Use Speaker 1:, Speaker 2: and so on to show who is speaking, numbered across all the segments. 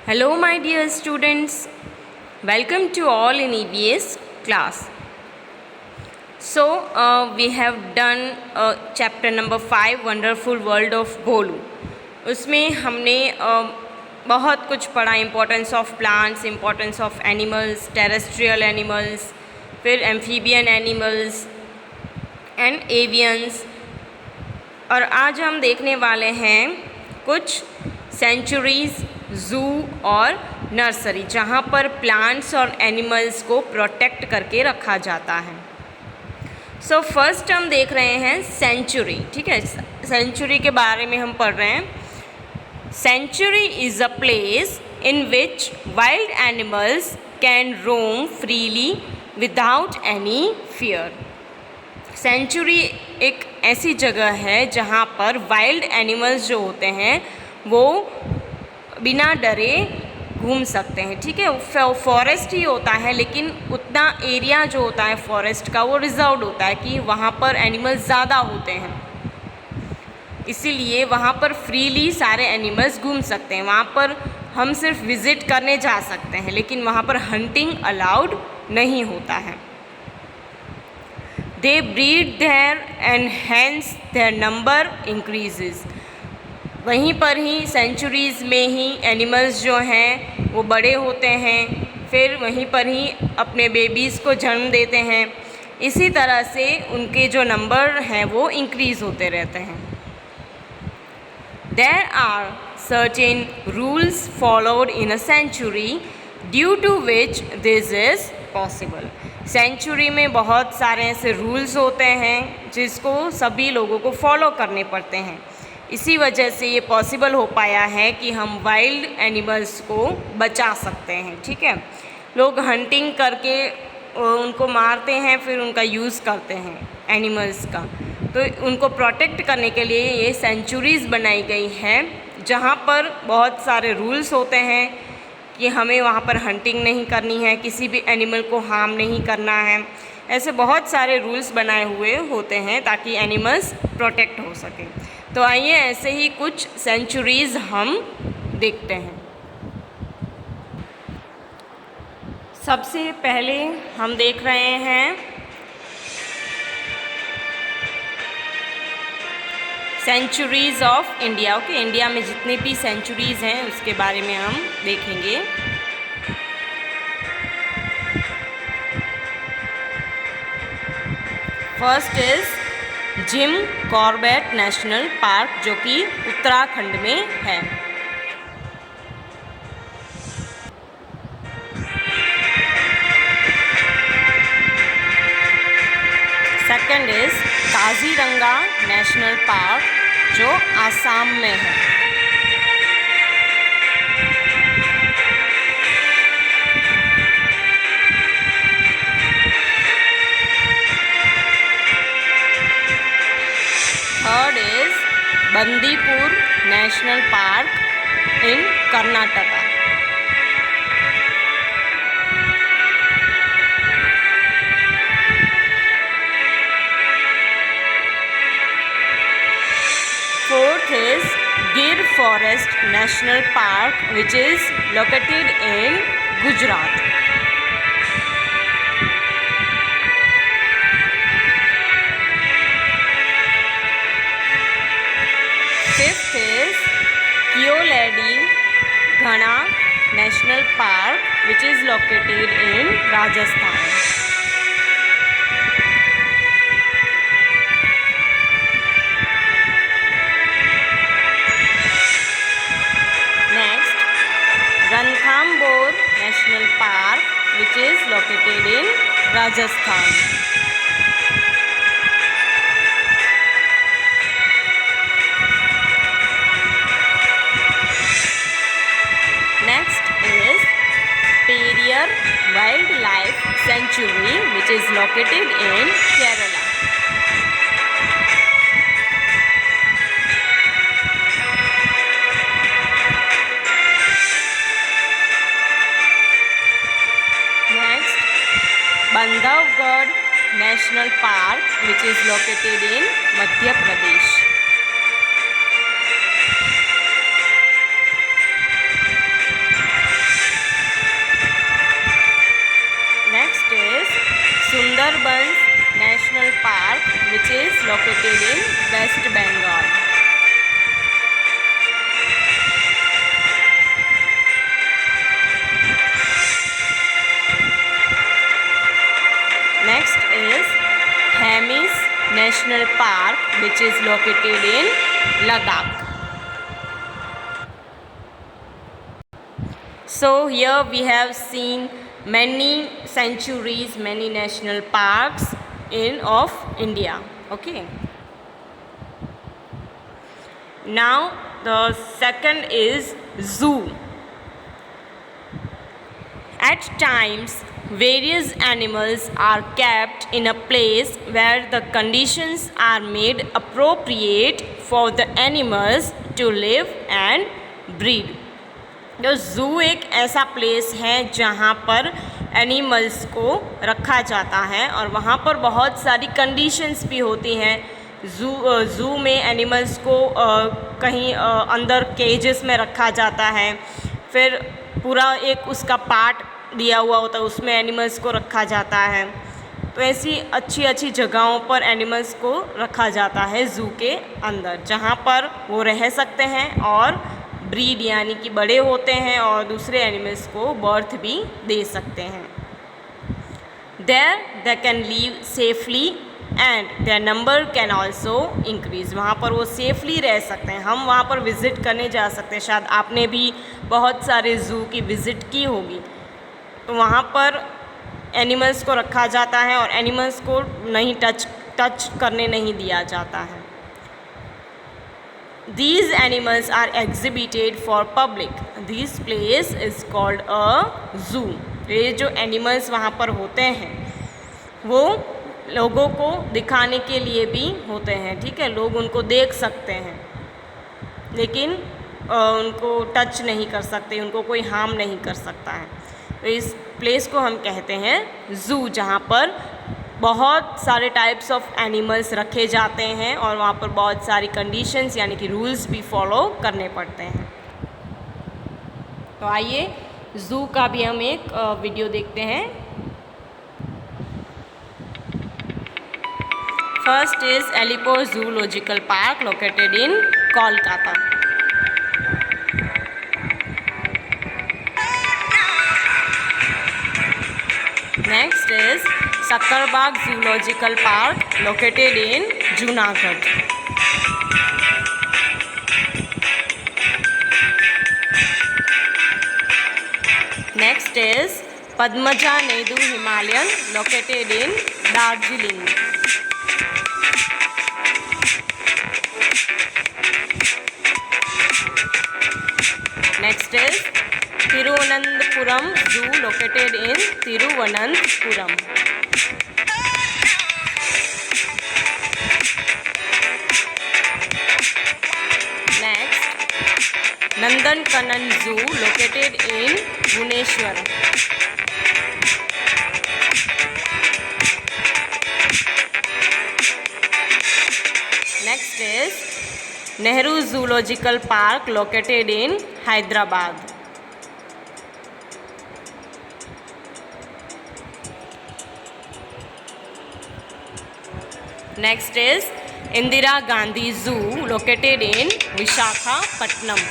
Speaker 1: Hello, my dear students. Welcome to all in EVS class. So, we have done chapter number 5, Wonderful World of Bolu. उसमें हमने बहुत कुछ पढ़ा, importance of plants, importance of animals, terrestrial animals, फिर amphibian animals and एवियंस। और आज हम देखने वाले हैं कुछ सेंचुरीज़, ज़ू और नर्सरी, जहाँ पर प्लांट्स और एनिमल्स को प्रोटेक्ट करके रखा जाता है। सो फर्स्ट हम देख रहे हैं सेंचुरी। ठीक है, सेंचुरी के बारे में हम पढ़ रहे हैं। Sanctuary is a place in which wild animals can roam freely without any fear. Sanctuary एक ऐसी जगह है जहाँ पर वाइल्ड एनिमल्स जो होते हैं वो बिना डरे घूम सकते हैं। ठीक है, फॉरेस्ट ही होता है, लेकिन उतना एरिया जो होता है फॉरेस्ट का वो रिजर्व्ड होता है कि वहाँ पर एनिमल्स ज़्यादा होते हैं, इसीलिए वहाँ पर फ्रीली सारे एनिमल्स घूम सकते हैं। वहाँ पर हम सिर्फ विज़िट करने जा सकते हैं, लेकिन वहाँ पर हंटिंग अलाउड नहीं होता है। They breed there and hence their number increases. वहीं पर ही सेंचुरीज़ में ही एनिमल्स जो हैं वो बड़े होते हैं, फिर वहीं पर ही अपने बेबीज़ को जन्म देते हैं। इसी तरह से उनके जो नंबर हैं वो इंक्रीज़ होते रहते हैं। There are certain rules followed in a sanctuary due to which this is possible. Sanctuary में बहुत सारे ऐसे रूल्स होते हैं जिसको सभी लोगों को फॉलो करने पड़ते हैं। इसी वजह से ये पॉसिबल हो पाया है कि हम वाइल्ड एनिमल्स को बचा सकते हैं। ठीक है, लोग हंटिंग करके उनको मारते हैं, फिर उनका यूज़ करते हैं एनिमल्स का। तो उनको प्रोटेक्ट करने के लिए ये सेंचुरीज़ बनाई गई हैं, जहाँ पर बहुत सारे रूल्स होते हैं कि हमें वहाँ पर हंटिंग नहीं करनी है, किसी भी एनिमल को हार्म नहीं करना है। ऐसे बहुत सारे रूल्स बनाए हुए होते हैं ताकि एनिमल्स प्रोटेक्ट हो सकें। तो आइए ऐसे ही कुछ सेंचुरीज़ हम देखते हैं। सबसे पहले हम देख रहे हैं centuries of India. Okay, India में जितनी भी सेंचुरीज़ हैं उसके बारे में हम देखेंगे। First is Jim Corbett national park, जो कि उत्तराखंड में है। Second is Kaziranga national park, जो आसाम में है। Third is Bandipur national park in Karnataka. Fourth is Gir forest national park, which is located in Gujarat. Fifth is Keoladeo Ghana national park, which is located in Rajasthan. Next, Ranthambore national park, which is located in Rajasthan. Wildlife Sanctuary, which is located in Kerala. Next, Bandhavgarh National Park, which is located in Madhya Pradesh. located in West Bengal. Next is Hemis National Park, which is located in Ladakh. So here we have seen many sanctuaries, many national parks of India. Okay. Now the second is zoo. At times, various animals are kept in a place where the conditions are made appropriate for the animals to live and breed. तो zoo एक ऐसा place है जहाँ पर animals को रखा जाता है और वहाँ पर बहुत सारी कंडीशंस भी होती हैं। ज़ू में एनिमल्स को कहीं अंदर केजेस में रखा जाता है, फिर पूरा एक उसका पार्ट दिया हुआ होता है, उसमें एनिमल्स को रखा जाता है। तो ऐसी अच्छी अच्छी जगहों पर एनिमल्स को रखा जाता है ज़ू के अंदर, जहाँ पर वो रह सकते हैं और ब्रीड यानी कि बड़े होते हैं और दूसरे एनिमल्स को बर्थ भी दे सकते हैं। There they can live safely and their number can also increase. वहाँ पर वो सेफली रह सकते हैं, हम वहाँ पर विज़िट करने जा सकते हैं। शायद आपने भी बहुत सारे ज़ू की विज़िट की होगी। तो वहाँ पर एनिमल्स को रखा जाता है और एनिमल्स को नहीं टच करने नहीं दिया जाता है। These animals are exhibited for public. This place is called a zoo. ये जो एनिमल्स वहाँ पर होते हैं वो लोगों को दिखाने के लिए भी होते हैं, ठीक है। लोग उनको देख सकते हैं लेकिन उनको टच नहीं कर सकते, उनको कोई हार्म नहीं कर सकता है। तो इस प्लेस को हम कहते हैं ज़ू, जहाँ पर बहुत सारे टाइप्स ऑफ एनिमल्स रखे जाते हैं और वहाँ पर बहुत सारी कंडीशंस यानी कि रूल्स भी फॉलो करने पड़ते हैं। तो आइए ज़ू का भी हम एक वीडियो देखते हैं। First is Alipore zoological park located in Kolkata. Next is Sakarbagh Zoological Park located in Junagadh. Next is Padmaja Naidu Himalayan located in Darjeeling. Next is Thiruvananthapuram Zoo located in Thiruvananthapuram. Next, Nandankanan Zoo located in Bhubaneswar. Next is Nehru Zoological Park located in Hyderabad. Next is Indira Gandhi Zoo located in Visakhapatnam.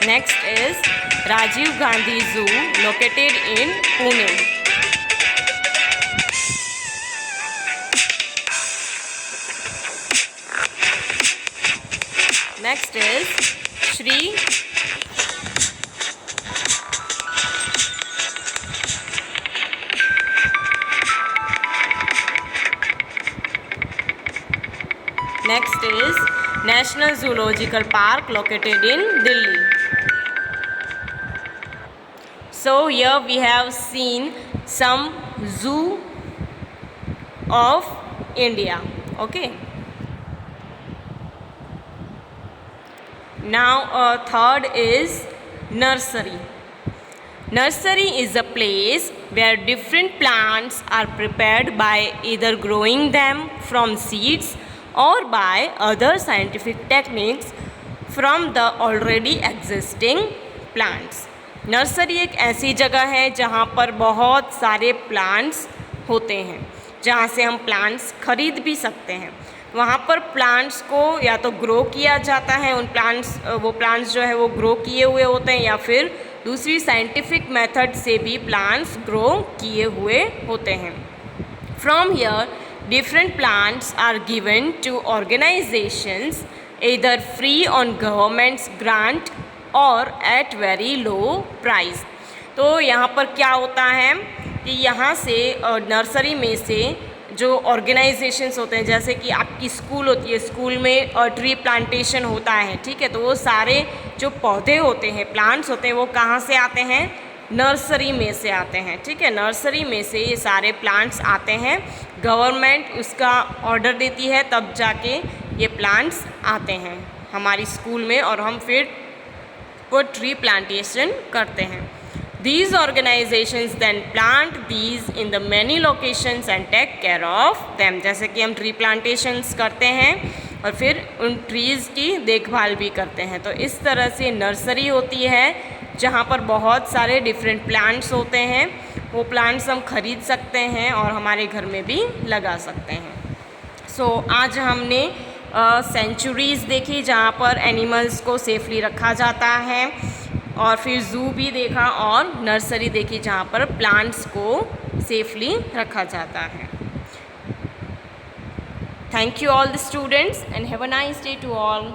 Speaker 1: Next is Rajiv Gandhi Zoo located in Pune. Next is Shri Next is National Zoological Park located in Delhi. So here we have seen some zoo of India. Okay. Now third is nursery. Nursery is a place where different plants are prepared by either growing them from seeds or by other scientific techniques from the already existing plants. Nursery एक ऐसी जगह है जहाँ पर बहुत सारे plants होते हैं, जहाँ से हम प्लांट्स खरीद भी सकते हैं। वहाँ पर प्लांट्स को या तो ग्रो किया जाता है, वो प्लांट्स जो है वो ग्रो किए हुए होते हैं, या फिर दूसरी साइंटिफिक मेथड से भी प्लांट्स ग्रो किए हुए होते हैं। From here different plants are given to organisations either free on government's grant और at very low price। तो यहाँ पर क्या होता है कि यहाँ से नर्सरी में से जो ऑर्गेनाइजेशंस होते हैं, जैसे कि आपकी स्कूल होती है, स्कूल में ट्री प्लांटेशन होता है, ठीक है, तो वो सारे जो पौधे होते हैं, प्लांट्स होते हैं, वो कहाँ से आते हैं? नर्सरी में से आते हैं, ठीक है। नर्सरी में से ये सारे प्लांट्स आते हैं, गवर्नमेंट उसका ऑर्डर देती है, तब जाके ये प्लांट्स आते हैं हमारी स्कूल में और हम फिर वो ट्री प्लांटेशन करते हैं। These organizations then plant these in the many locations and take care of them। जैसे कि हम ट्री प्लांटेशंस करते हैं और फिर उन ट्रीज़ की देखभाल भी करते हैं। तो इस तरह से नर्सरी होती है जहाँ पर बहुत सारे डिफरेंट प्लांट्स होते हैं। वो प्लांट्स हम खरीद सकते हैं और हमारे घर में भी लगा सकते हैं। सो आज हमने सेंचुरीज़ देखी जहाँ पर एनिमल्स को सेफली रखा जाता है, और फिर ज़ू भी देखा, और नर्सरी देखी जहाँ पर प्लांट्स को सेफली रखा जाता है। Thank you all the students and have a nice day to all.